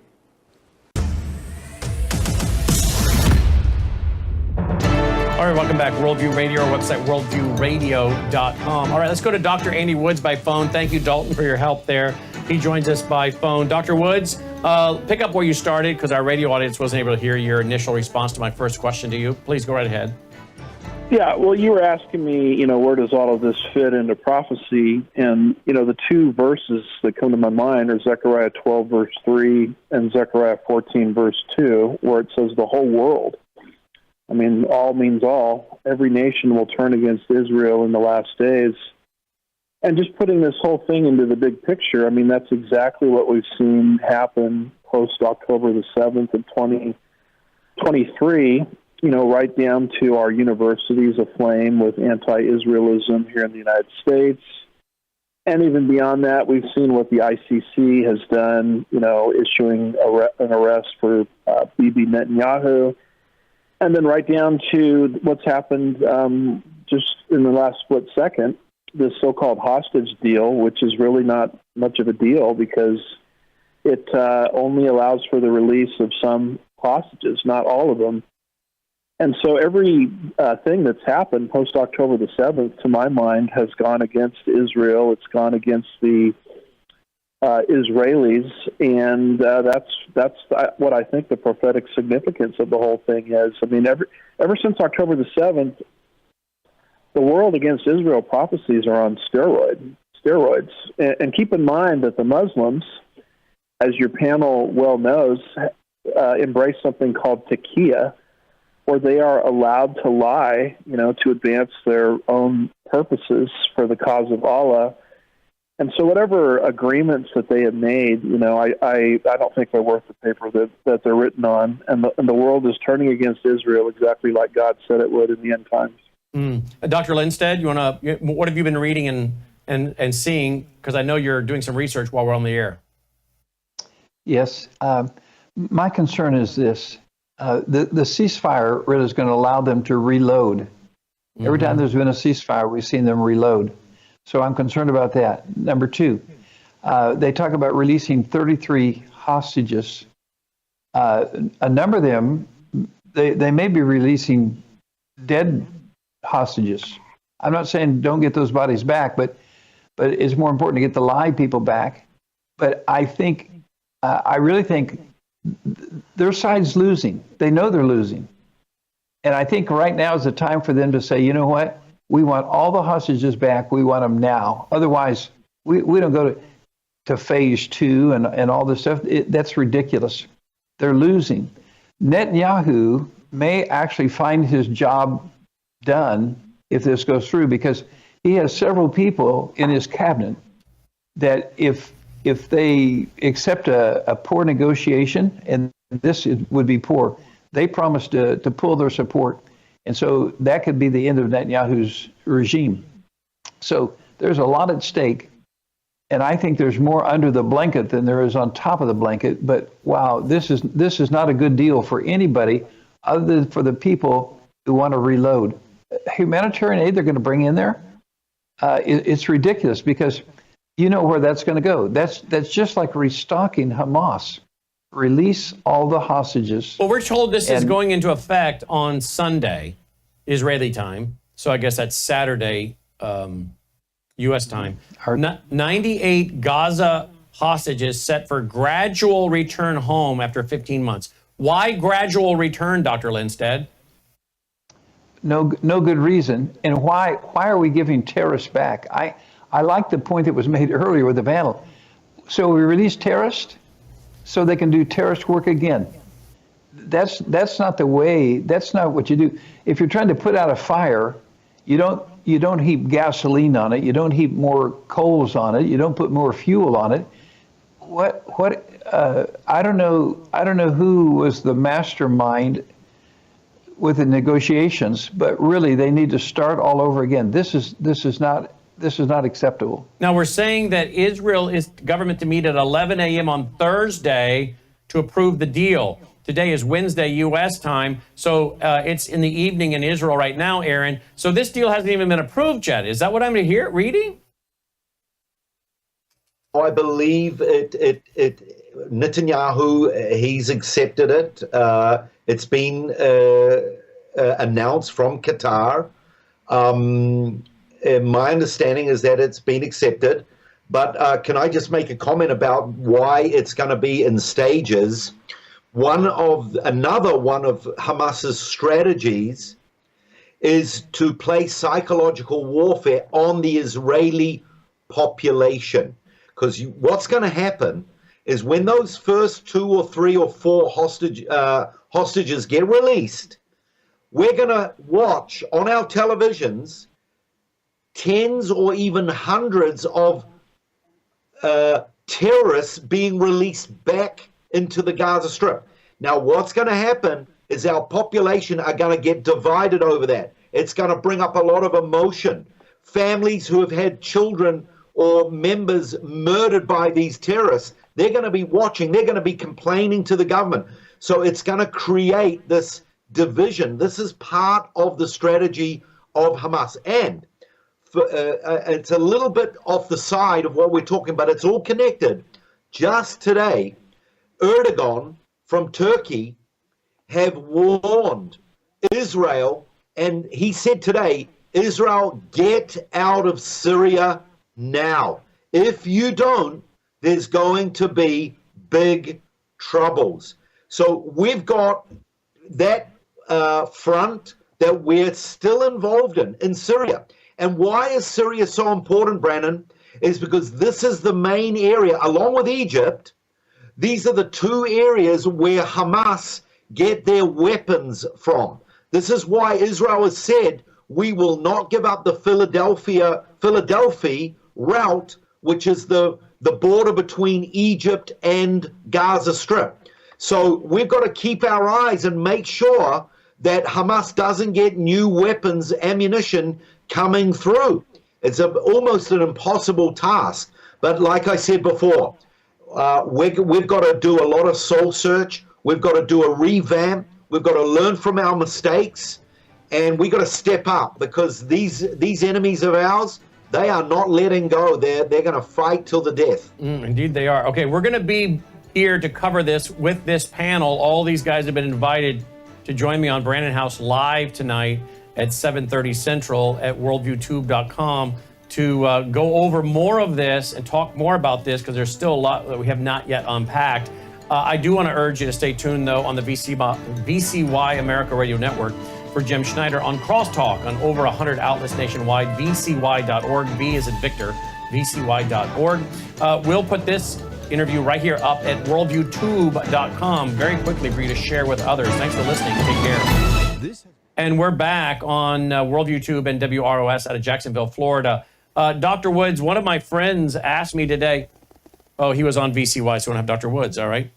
All right, welcome back. Worldview Radio, our website, worldviewradio.com. All right, let's go to Dr. Andy Woods by phone. Thank you, Dalton, for your help there. He joins us by phone. Dr. Woods, pick up where you started, because our radio audience wasn't able to hear your initial response to my first question to you. Please go right ahead. Yeah, well, you were asking me, where does all of this fit into prophecy? And, the two verses that come to my mind are Zechariah 12, verse 3, and Zechariah 14, verse 2, where it says the whole world. I mean, all means all. Every nation will turn against Israel in the last days. And just putting this whole thing into the big picture, I mean, that's exactly what we've seen happen post October the 7th of 2023, right down to our universities aflame with anti-Israelism here in the United States. And even beyond that, we've seen what the ICC has done, issuing an arrest for Bibi Netanyahu. And then right down to what's happened just in the last split second, this so-called hostage deal, which is really not much of a deal because it only allows for the release of some hostages, not all of them. And so every thing that's happened post-October the 7th, to my mind, has gone against Israel. It's gone against the Israelis, and that's what I think the prophetic significance of the whole thing is. I mean, ever since October the 7th, the world against Israel prophecies are on steroids. And keep in mind that the Muslims, as your panel well knows, embrace something called taqiyya, where they are allowed to lie, to advance their own purposes for the cause of Allah. And so whatever agreements that they have made, I don't think they're worth the paper that they're written on. And the world is turning against Israel exactly like God said it would in the end times. Dr. Lindstedt, what have you been reading and seeing? Because I know you're doing some research while we're on the air. Yes. My concern is this. The ceasefire really is going to allow them to reload. Every time there's been a ceasefire, we've seen them reload. So I'm concerned about that. Number two, they talk about releasing 33 hostages. A number of them, they may be releasing dead hostages. I'm not saying don't get those bodies back, but it's more important to get the live people back. But I really think their side's losing. They know they're losing. And I think right now is the time for them to say, you know what? We want all the hostages back. We want them now. Otherwise, we don't go to phase 2 and all this stuff. That's ridiculous. They're losing. Netanyahu may actually find his job done if this goes through, because he has several people in his cabinet that if they accept a poor negotiation, and this would be poor, they promise to pull their support. And so that could be the end of Netanyahu's regime. So there's a lot at stake. And I think there's more under the blanket than there is on top of the blanket. But wow, this is not a good deal for anybody other than for the people who want to reload. Humanitarian aid they're going to bring in there, it's ridiculous, because you know where that's going to go. That's just like restocking Hamas. Release all the hostages. Well, we're told this is going into effect on Sunday, Israeli time. So I guess that's Saturday, U.S. time. 98 Gaza hostages set for gradual return home after 15 months. Why gradual return, Dr. Lindstedt? No good reason. And why are we giving terrorists back? I like the point that was made earlier with the panel. So we release terrorists so they can do terrorist work again. That's not the way. That's not what you do. If you're trying to put out a fire, you don't heap gasoline on it. You don't heap more coals on it. You don't put more fuel on it. I don't know who was the mastermind with the negotiations, but really they need to start all over again. This is not acceptable. Now we're saying that Israel is government to meet at 11 a.m. on Thursday to approve the deal. Today is Wednesday U.S. time, so it's in the evening in Israel right now, Aaron. So this deal hasn't even been approved yet. Is that what I'm reading? I believe Netanyahu, he's accepted it. It's been announced from Qatar. My understanding is that it's been accepted. But can I just make a comment about why it's going to be in stages? Another one of Hamas's strategies is to play psychological warfare on the Israeli population. Because what's going to happen is when those first 2 or 3 or 4 hostages get released, we're going to watch on our televisions tens or even hundreds of terrorists being released back into the Gaza Strip. Now, what's going to happen is our population are going to get divided over that. It's going to bring up a lot of emotion. Families who have had children or members murdered by these terrorists, they're going to be watching, they're going to be complaining to the government. So it's going to create this division. This is part of the strategy of Hamas. And it's a little bit off the side of what we're talking about. It's all connected. Just today, Erdogan from Turkey have warned Israel, and he said today, Israel, get out of Syria now. If you don't, there's going to be big troubles. So we've got that front that we're still involved in Syria. And why is Syria so important, Brandon? Is because this is the main area, along with Egypt. These are the two areas where Hamas get their weapons from. This is why Israel has said, we will not give up the Philadelphia route, which is the border between Egypt and Gaza Strip. So we've got to keep our eyes and make sure that Hamas doesn't get new weapons, ammunition coming through. It's almost an impossible task. But like I said before, we've got to do a lot of soul search. We've got to do a revamp. We've got to learn from our mistakes. And we've got to step up, because these enemies of ours, they are not letting go. They're going to fight till the death. Indeed they are. Okay, we're going to be here to cover this with this panel. All these guys have been invited to join me on Brandon House Live tonight at 7:30 Central at worldviewtube.com to go over more of this and talk more about this, because there's still a lot that we have not yet unpacked. I do want to urge you to stay tuned, though, on the VCY America Radio Network for Jim Schneider on Crosstalk on over 100 outlets nationwide, vcy.org. V is in Victor, vcy.org. We'll put this interview right here up at worldviewtube.com very quickly for you to share with others. Thanks for listening. Take care. And we're back on WorldviewTube and WROS out of Jacksonville, Florida. Dr. Woods, one of my friends asked me today, oh, he was on VCY, so we don't have Dr. Woods, all right?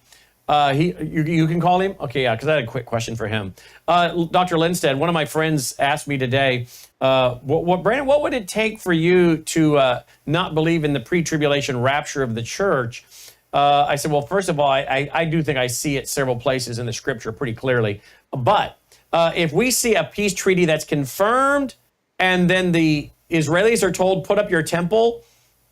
You can call him? Okay, yeah, because I had a quick question for him. Dr. Lindstedt, one of my friends asked me today, Brandon, what would it take for you to not believe in the pre-tribulation rapture of the church? I said, well, first of all, I do think I see it several places in the scripture pretty clearly. But if we see a peace treaty that's confirmed and then the Israelis are told, put up your temple,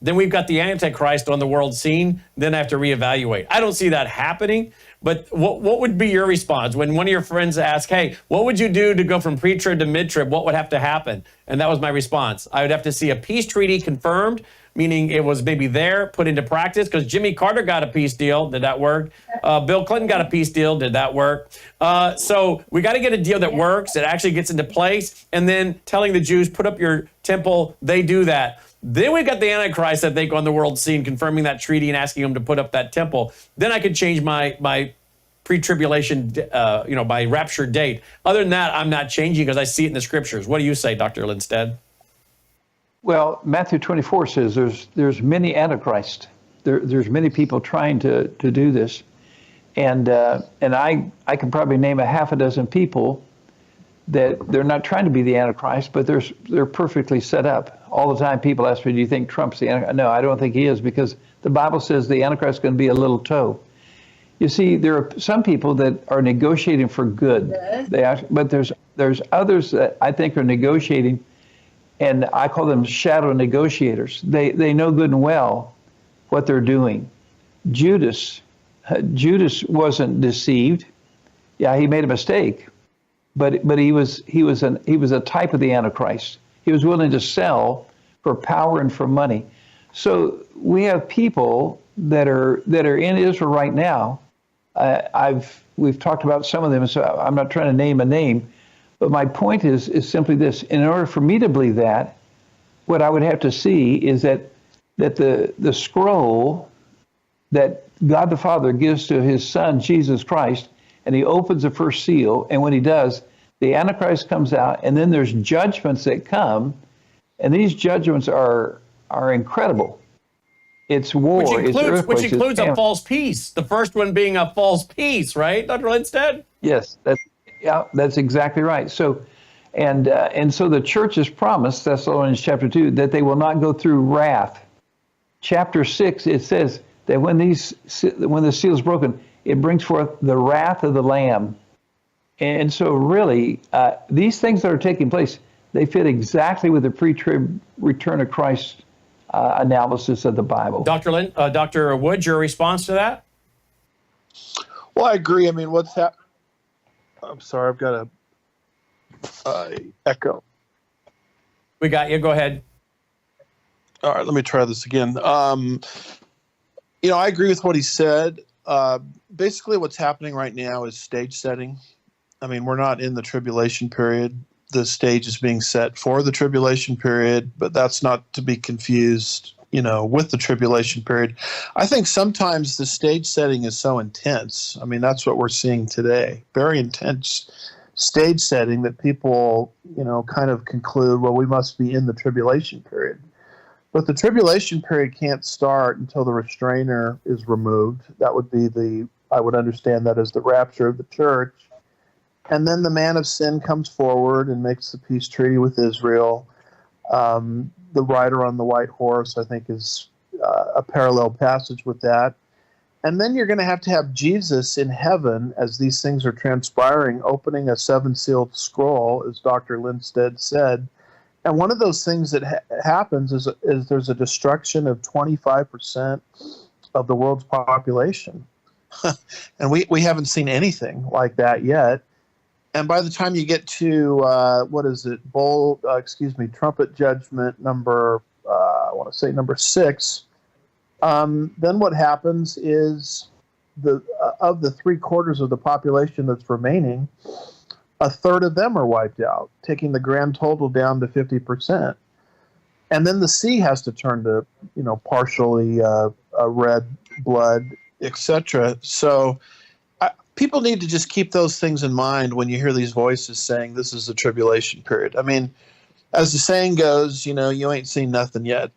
then we've got the Antichrist on the world scene, then I have to reevaluate. I don't see that happening, but what would be your response when one of your friends asked, hey, what would you do to go from pre-trib to mid-trib? What would have to happen? And that was my response. I would have to see a peace treaty confirmed, meaning it was maybe there, put into practice, because Jimmy Carter got a peace deal. Did that work? Bill Clinton got a peace deal. Did that work? So we got to get a deal that works, that actually gets into place, and then telling the Jews, put up your temple, they do that. Then we got the Antichrist, I think, on the world scene, confirming that treaty and asking them to put up that temple. Then I could change my pre-tribulation, my rapture date. Other than that, I'm not changing because I see it in the scriptures. What do you say, Dr. Lindstedt? Well, Matthew 24 says there's many antichrists. There's many people trying to do this, and I can probably name a half a dozen people that they're not trying to be the Antichrist, but they're perfectly set up. All the time people ask me, do you think Trump's the Antichrist? No, I don't think he is, because the Bible says the Antichrist is going to be a little toe. You see, there are some people that are negotiating for good. But there's others that I think are negotiating, and I call them shadow negotiators. They know good and well what they're doing. Judas wasn't deceived. Yeah, he made a mistake. But he was a type of the Antichrist. He was willing to sell for power and for money. So we have people that are in Israel right now. We've talked about some of them, so I'm not trying to name a name. But my point is simply this: in order for me to believe that, what I would have to see is that the scroll that God the Father gives to His Son Jesus Christ, and He opens the first seal, and when He does, the Antichrist comes out, and then there's judgments that come, and these judgments are incredible. It's war. Which it's includes a famine. false peace. The first one being a false peace, right, Dr. Lindstedt? Yes, that's exactly right. So, and so the church has promised, Thessalonians chapter 2, that they will not go through wrath. Chapter 6, it says that when the seal is broken, it brings forth the wrath of the Lamb. And so really, these things that are taking place, they fit exactly with the pre-trib return of Christ analysis of the Bible. Dr. Wood, your response to that? Well, I agree. I mean, I'm sorry, I've got a echo. We got you. Go ahead. All right, let me try this again. I agree with what he said. Basically, what's happening right now is stage setting. I mean, we're not in the tribulation period. The stage is being set for the tribulation period, but that's not to be confused, with the tribulation period. I think sometimes the stage setting is so intense. I mean, that's what we're seeing today. Very intense stage setting that people, kind of conclude, well, we must be in the tribulation period. But the tribulation period can't start until the restrainer is removed. That would be I would understand that as the rapture of the church. And then the man of sin comes forward and makes the peace treaty with Israel. The rider on the white horse, I think, is a parallel passage with that. And then you're going to have Jesus in heaven as these things are transpiring, opening a seven-sealed scroll, as Dr. Lindstedt said. And one of those things that happens is there's a destruction of 25% of the world's population. And we haven't seen anything like that yet. And by the time you get to, trumpet judgment number 6, then what happens is of the 3/4 of the population that's remaining, a third of them are wiped out, taking the grand total down to 50%. And then the sea has to turn to, partially red blood, etc. So people need to just keep those things in mind when you hear these voices saying this is the tribulation period. I mean, as the saying goes, you ain't seen nothing yet.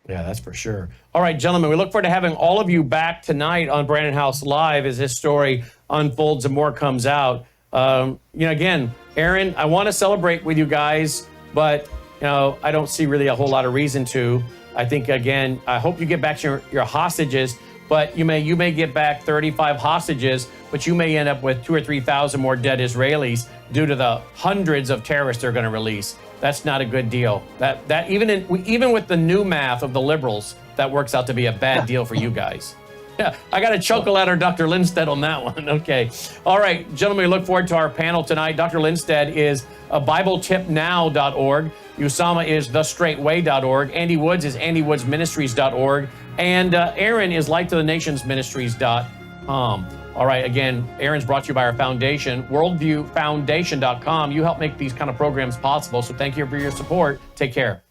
Yeah, that's for sure. All right, gentlemen, we look forward to having all of you back tonight on Brandon House Live as this story unfolds and more comes out. Again, Aaron, I want to celebrate with you guys, but, I don't see really a whole lot of reason to. I think, again, I hope you get back your hostages, but you may get back 35 hostages, but you may end up with 2,000 or 3,000 more dead Israelis due to the hundreds of terrorists they're going to release. That's not a good deal. That even with the new math of the liberals, that works out to be a bad deal for you guys. Yeah, I got to chuckle at our Dr. Lindstedt on that one. Okay. All right, gentlemen, we look forward to our panel tonight. Dr. Lindstedt is BibleTipNow.org. Usama is TheStraightWay.org. Andy Woods is AndyWoodsMinistries.org. And Aaron is LightToTheNationsMinistries.com. All right, again, Aaron's brought to you by our foundation, WorldviewFoundation.com. You help make these kind of programs possible, so thank you for your support. Take care.